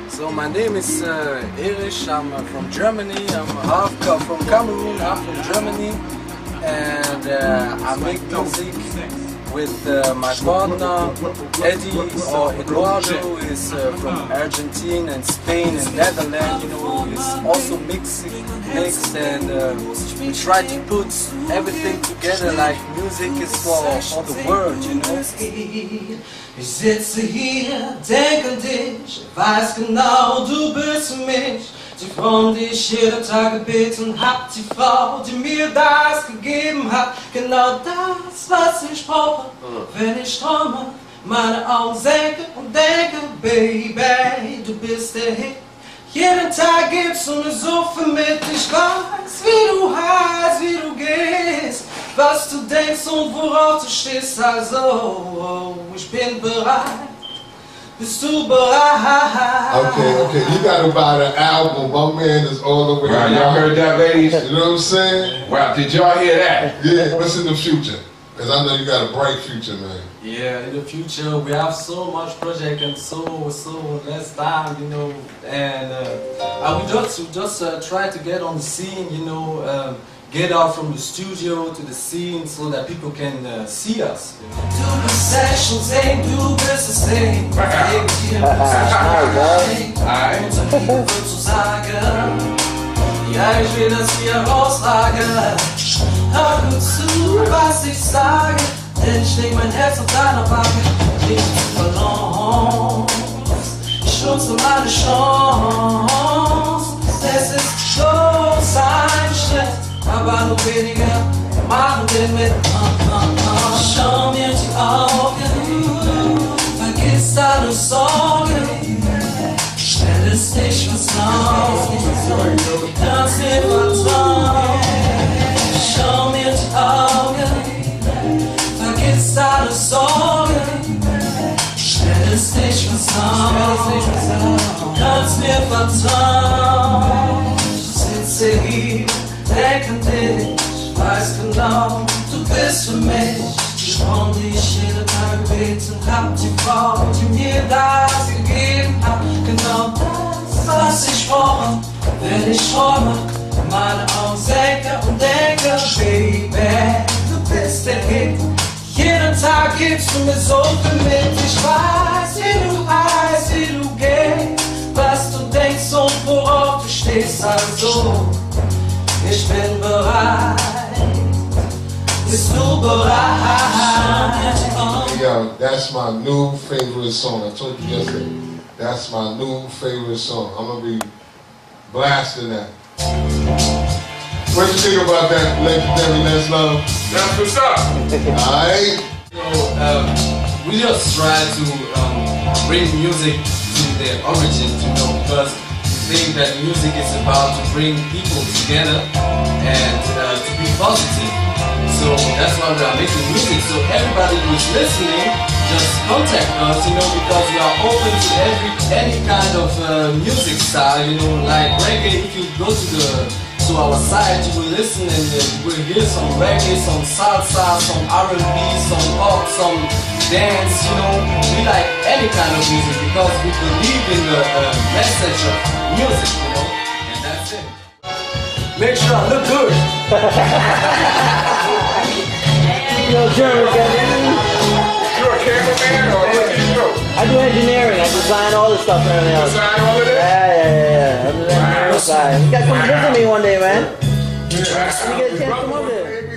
So my name is Erich, I'm from Germany, I'm half from Cameroon, half from Germany, and I make music with my partner Eddie or Eduardo, who is from Argentina and Spain and Netherlands, you know, he's also mixed and we try to put everything together like music is for the world, you know. Ich sitze hier, denke an dich, weiß genau, du bist für mich. Die Frau, die ich jeden Tag gebeten hab, die Frau, die mir das gegeben hat, genau das, was ich brauche, wenn ich träume, meine Augen senke und denke, Baby, du bist der Hit. Jeden Tag gibst du mir so viel mit, ich weiß, wie du heißt, wie du gehst, was du denkst und worauf du stehst, also, ich bin bereit. Bist du bereit? Okay, you gotta buy the album. My man is all the way Wow, y'all heard that, ladies? You know what I'm saying? Wow, did y'all hear that? Yeah, what's in the future? Because I know you got a bright future, man. Yeah, in the future we have so much project and so less time, you know, and I will just try to get on the scene, you know, get out from the studio to the scene so that people can see us. You know? Du bist sexual, same, du bist es nicht. Würdest du sagen, ja, ich will, dass wir rausragen. Hör gut zu, was ich sage, denn ich leg mein Herz auf deiner Backe. Nicht verloren, ich nutze meine Chance. Es ist bloß ein Schritt, aber nur weniger machen wir mit. Schau mir die Augen, vergiss alle Sorgen, stell es nicht was auf, kannst mir vertrauen. Schau mir die Augen, vergiss alle Sorgen, stell es nicht was auf, du kannst mir vertrauen. Ich sitze hier, denk an dich, weiß genau, du bist für mich. Die Frau, die ich jeden Tag gebeten hab, die Frau, die mir das gegeben hat, genau das, was ich brauche, wenn ich träume, meine Augen senke und denke, Baby, du bist der Hit. Jeden Tag gibst du mir so viel mit, ich weiß, wie du heißt, wie du gehst, was du denkst und worauf du stehst, also. Ich bin bereit, bist du bereit? Yo, that's my new favorite song. I told you yesterday. That's my new favorite song. I'm gonna be blasting that. What you think about that, legendary Les Love? That's what's up. Alright? So, we just try to bring music to their origins, you know, because we think that music is about to bring people together and to be positive. So that's why we are making music. So everybody who is listening, just contact us, you know, because we are open to any kind of music style, you know, like reggae. If you go to our site, you will listen and you will hear some reggae, some salsa, some R&B, some pop, some dance, you know. We like any kind of music because we believe in the message of music, you know, and that's it. Make sure I look good. Yo, German, Camany. You a cameraman or what do you do? I do engineering. I design all the stuff and everything else. Design all of this? Yeah. I'm the engineering side. You gotta come visit me one day, man. Yeah. You get a chance to come over there.